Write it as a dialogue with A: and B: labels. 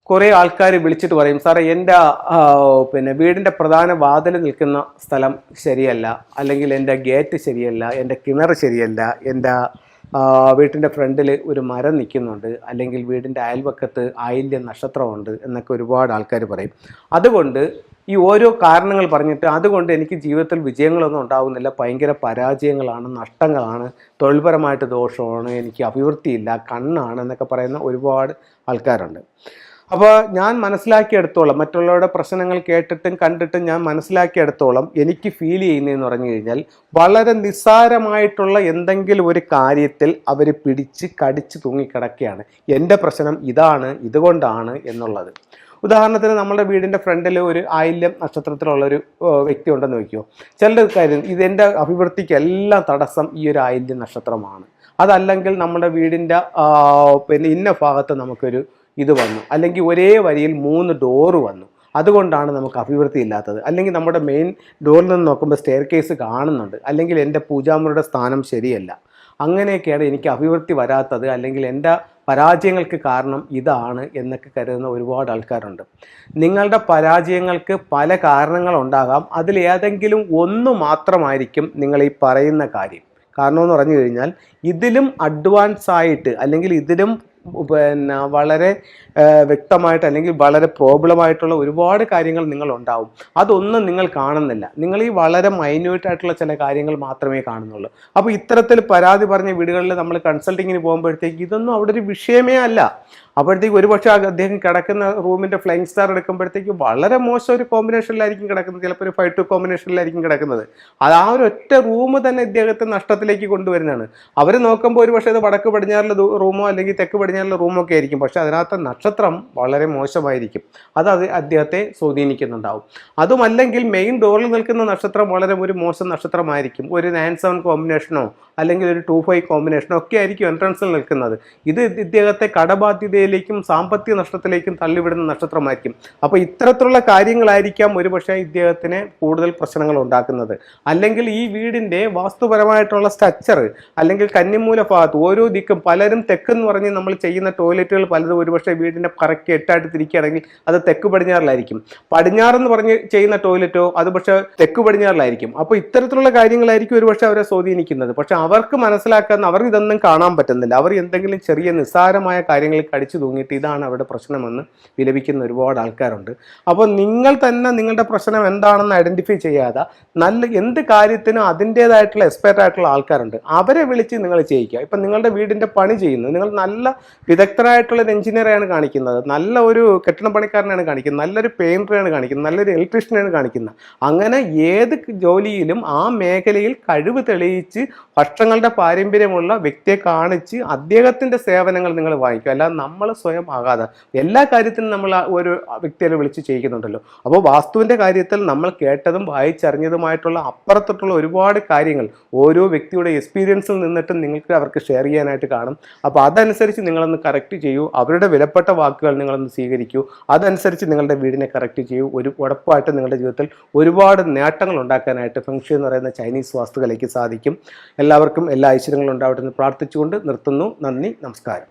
A: കുറേ ആൾക്കാർ വിളിച്ചിട്ട് പറയും, സാറേ എൻ്റെ പിന്നെ വീടിൻ്റെ പ്രധാന വാതിൽ നിൽക്കുന്ന സ്ഥലം ശരിയല്ല, അല്ലെങ്കിൽ എൻ്റെ ഗേറ്റ് ശരിയല്ല, എൻ്റെ കിണർ ശരിയല്ല, എൻ്റെ വീട്ടിൻ്റെ ഫ്രണ്ടിൽ ഒരു മരം നിൽക്കുന്നുണ്ട്, അല്ലെങ്കിൽ വീടിൻ്റെ അയൽവക്കത്ത് ആയില്യം നക്ഷത്രമുണ്ട് എന്നൊക്കെ ഒരുപാട് ആൾക്കാർ പറയും. അതുകൊണ്ട് ഈ ഓരോ കാരണങ്ങൾ പറഞ്ഞിട്ട് അതുകൊണ്ട് എനിക്ക് ജീവിതത്തിൽ വിജയങ്ങളൊന്നും ഉണ്ടാകുന്നില്ല, ഭയങ്കര പരാജയങ്ങളാണ്, നഷ്ടങ്ങളാണ്, തൊഴിൽപരമായിട്ട് ദോഷമാണ്, എനിക്ക് അഭിവൃദ്ധിയില്ല, കണ്ണാണ് എന്നൊക്കെ പറയുന്ന ഒരുപാട് ആൾക്കാരുണ്ട്. അപ്പോൾ ഞാൻ മനസ്സിലാക്കിയെടുത്തോളം, മറ്റുള്ളവരുടെ പ്രശ്നങ്ങൾ കേട്ടിട്ടും കണ്ടിട്ടും ഞാൻ മനസ്സിലാക്കിയെടുത്തോളം എനിക്ക് ഫീൽ ചെയ്യുന്നതെന്ന് പറഞ്ഞു കഴിഞ്ഞാൽ, വളരെ നിസ്സാരമായിട്ടുള്ള എന്തെങ്കിലും ഒരു കാര്യത്തിൽ അവർ പിടിച്ച് കടിച്ച് തൂങ്ങിക്കിടക്കുകയാണ്. എൻ്റെ പ്രശ്നം ഇതാണ്, ഇതുകൊണ്ടാണ് എന്നുള്ളത്. ഉദാഹരണത്തിന് നമ്മുടെ വീടിൻ്റെ ഫ്രണ്ടിൽ ഒരു ആയില്യം നക്ഷത്രത്തിലുള്ളൊരു വ്യക്തി ഉണ്ടെന്ന് വയ്ക്കുമോ. ചിലരുടെ കാര്യം ഇതെൻ്റെ അഭിവൃദ്ധിക്ക് എല്ലാം തടസ്സം ഈ ഒരു ആയില്യം നക്ഷത്രമാണ്. അതല്ലെങ്കിൽ നമ്മുടെ വീടിൻ്റെ പിന്നെ ഇന്ന ഭാഗത്ത് നമുക്കൊരു ഇത് വന്നു, അല്ലെങ്കിൽ ഒരേ വരിയിൽ 3 ഡോറ് വന്നു, അതുകൊണ്ടാണ് നമുക്ക് അഭിവൃദ്ധി ഇല്ലാത്തത്. അല്ലെങ്കിൽ നമ്മുടെ മെയിൻ ഡോറിൽ നിന്ന് നോക്കുമ്പോൾ സ്റ്റെയർ കേസ് കാണുന്നുണ്ട്, അല്ലെങ്കിൽ എൻ്റെ പൂജാമുറിയുടെ സ്ഥാനം ശരിയല്ല, അങ്ങനെയൊക്കെയാണ് എനിക്ക് അഭിവൃദ്ധി വരാത്തത്, അല്ലെങ്കിൽ എൻ്റെ പരാജയങ്ങൾക്ക് കാരണം ഇതാണ് എന്നൊക്കെ കരുതുന്ന ഒരുപാട് ആൾക്കാരുണ്ട്. നിങ്ങളുടെ പരാജയങ്ങൾക്ക് പല കാരണങ്ങളുണ്ടാകാം. അതിലേതെങ്കിലും ഒന്ന് മാത്രമായിരിക്കും നിങ്ങൾ ഈ പറയുന്ന കാര്യം. കാരണം എന്ന് പറഞ്ഞു കഴിഞ്ഞാൽ, ഇതിലും അഡ്വാൻസ് ആയിട്ട്, അല്ലെങ്കിൽ ഇതിലും പിന്നെ വളരെ വ്യക്തമായിട്ട്, അല്ലെങ്കിൽ വളരെ പ്രോബ്ലമായിട്ടുള്ള ഒരുപാട് കാര്യങ്ങൾ നിങ്ങളുണ്ടാവും. അതൊന്നും നിങ്ങൾ കാണുന്നില്ല. നിങ്ങൾ ഈ വളരെ മൈന്യൂട്ടായിട്ടുള്ള ചില കാര്യങ്ങൾ മാത്രമേ കാണുന്നുള്ളൂ. അപ്പോൾ ഇത്തരത്തിൽ പരാതി പറഞ്ഞ വീടുകളിൽ നമ്മൾ കൺസൾട്ടിങ്ങിന് പോകുമ്പോഴത്തേക്ക് ഇതൊന്നും അവിടെ ഒരു വിഷയമേ അല്ല. അപ്പോഴത്തേക്ക് ഒരുപക്ഷെ അദ്ദേഹം കിടക്കുന്ന റൂമിൻ്റെ ഫ്ലൈങ് സ്റ്റാർ എടുക്കുമ്പോഴത്തേക്ക് വളരെ മോശം ഒരു കോമ്പിനേഷനിലായിരിക്കും കിടക്കുന്നത്, ചിലപ്പോൾ ഒരു 5-2 കോമ്പിനേഷനിലായിരിക്കും കിടക്കുന്നത്. അത് ആ ഒരു ഒറ്റ റൂം തന്നെ ഇദ്ദേഹത്തെ നഷ്ടത്തിലേക്ക് കൊണ്ടുവരുന്നതാണ്. അവർ നോക്കുമ്പോൾ ഒരുപക്ഷെ അത് വടക്ക് പടിഞ്ഞാറിലെ റൂമോ അല്ലെങ്കിൽ തെക്ക് പടിഞ്ഞാറിലെ റൂമോ ഒക്കെ ആയിരിക്കും, പക്ഷേ അതിനകത്ത് നക്ഷത്രം വളരെ മോശമായിരിക്കും. അത് അദ്ദേഹത്തെ സ്വാധീനിക്കുന്നുണ്ടാവും. അതുമല്ലെങ്കിൽ മെയിൻ ഡോറിൽ നിൽക്കുന്ന നക്ഷത്രം വളരെ ഒരു മോശം നക്ഷത്രമായിരിക്കും. ഒരു 9-7 കോമ്പിനേഷനോ അല്ലെങ്കിൽ ഒരു 2-5 കോമ്പിനേഷനോ ഒക്കെ ആയിരിക്കും എൻട്രൻസിൽ നിൽക്കുന്നത്. ഇത് ഇദ്ദേഹത്തെ കടബാധ്യതയിലേക്കും സാമ്പത്തിക നഷ്ടത്തിലേക്കും തള്ളിവിടുന്ന നക്ഷത്രമായിരിക്കും. അപ്പോൾ ഇത്തരത്തിലുള്ള കാര്യങ്ങളായിരിക്കാം ഒരുപക്ഷെ ഇദ്ദേഹത്തിന് കൂടുതൽ പ്രശ്നങ്ങൾ ഉണ്ടാക്കുന്നത്. അല്ലെങ്കിൽ ഈ വീടിൻ്റെ വാസ്തുപരമായിട്ടുള്ള സ്ട്രക്ചർ, അല്ലെങ്കിൽ കന്നിമൂല ഭാഗത്ത് ഓരോ ദിക്കും, പലരും തെക്കെന്ന് പറഞ്ഞ് നമ്മൾ ചെയ്യുന്ന ടോയ്ലറ്റുകൾ പലതും ഒരുപക്ഷെ വീടിൻ്റെ കറക്റ്റ് 8ആയിട്ട് തിരിക്കുകയാണെങ്കിൽ അത് തെക്ക് പടിഞ്ഞാറിലായിരിക്കും. പടിഞ്ഞാറെന്ന് പറഞ്ഞ് ചെയ്യുന്ന ടോയ്ലറ്റോ അത് പക്ഷേ തെക്ക് പടിഞ്ഞാറിലായിരിക്കും. അപ്പോൾ ഇത്തരത്തിലുള്ള കാര്യങ്ങളായിരിക്കും ഒരുപക്ഷെ അവരെ സ്വാധീനിക്കുന്നത്. പക്ഷെ അവർക്ക് മനസ്സിലാക്കാൻ, അവർക്ക് ഇതൊന്നും കാണാൻ പറ്റുന്നില്ല. അവർ എന്തെങ്കിലും ചെറിയ നിസ്സാരമായ കാര്യങ്ങളിൽ കടിച്ചു തൂങ്ങിയിട്ട് ഇതാണ് അവരുടെ പ്രശ്നമെന്ന് വിലപിക്കുന്ന ഒരുപാട് ആൾക്കാരുണ്ട്. അപ്പോൾ നിങ്ങൾ തന്നെ നിങ്ങളുടെ പ്രശ്നം എന്താണെന്ന് ഐഡൻറ്റിഫൈ ചെയ്യാതെ എന്ത് കാര്യത്തിനും അതിൻ്റേതായിട്ടുള്ള എക്സ്പെർട്ട് ആയിട്ടുള്ള ആൾക്കാരുണ്ട്, അവരെ വിളിച്ച് നിങ്ങൾ ചെയ്യിക്കുക. ഇപ്പം നിങ്ങളുടെ വീടിൻ്റെ പണി ചെയ്യുന്നു, നിങ്ങൾ നല്ല വിദഗ്ധരായിട്ടുള്ള ഒരു എഞ്ചിനീയറെയാണ് കാണിക്കുന്നത്, നല്ല ഒരു കെട്ടിട പണിക്കാരനാണ് കാണിക്കുന്നത്, നല്ലൊരു പെയിൻറ്ററാണ് കാണിക്കുന്നത്, നല്ലൊരു ഇലക്ട്രീഷ്യനാണ് കാണിക്കുന്നത്. അങ്ങനെ ഏത് ജോലിയിലും ആ മേഖലയിൽ കഴിവ് തെളിയിച്ച് വർഷങ്ങളുടെ പാരമ്പര്യമുള്ള വ്യക്തിയെ കാണിച്ച് അദ്ദേഹത്തിൻ്റെ സേവനങ്ങൾ നിങ്ങൾ വാങ്ങിക്കുക. അല്ലാതെ നമ്മൾ സ്വയം ആകാതെ എല്ലാ കാര്യത്തിനും നമ്മൾ ഒരു വ്യക്തിയെ വിളിച്ച് ചെയ്യിക്കുന്നുണ്ടല്ലോ. അപ്പോൾ വാസ്തുവിൻ്റെ കാര്യത്തിൽ നമ്മൾ കേട്ടതും വായിച്ചറിഞ്ഞതുമായിട്ടുള്ള അപ്പുറത്തോട്ടുള്ള ഒരുപാട് കാര്യങ്ങൾ ഓരോ വ്യക്തിയുടെ എക്സ്പീരിയൻസിൽ നിന്നിട്ടും നിങ്ങൾക്ക് അവർക്ക് ഷെയർ ചെയ്യാനായിട്ട് കാണും. അപ്പോൾ അതനുസരിച്ച് നിങ്ങളൊന്ന് കറക്റ്റ് ചെയ്യൂ, അവരുടെ വിലപ്പെട്ട വാക്കുകൾ നിങ്ങളൊന്ന് സ്വീകരിക്കൂ, അതനുസരിച്ച് നിങ്ങളുടെ വീടിനെ കറക്റ്റ് ചെയ്യൂ. ഉറപ്പായിട്ട് നിങ്ങളുടെ ജീവിതത്തിൽ ഒരുപാട് നേട്ടങ്ങൾ ഉണ്ടാക്കാനായിട്ട് ഫെങ്ഷി എന്ന് പറയുന്ന ചൈനീസ് വാസ്തുകലയ്ക്ക് സാധിക്കും. എല്ലാവർക്കും എല്ലാ ഐശ്വര്യങ്ങളും ഉണ്ടാവട്ടെ എന്ന് പ്രാർത്ഥിച്ചുകൊണ്ട് നിർത്തുന്നു. നന്ദി, നമസ്കാരം.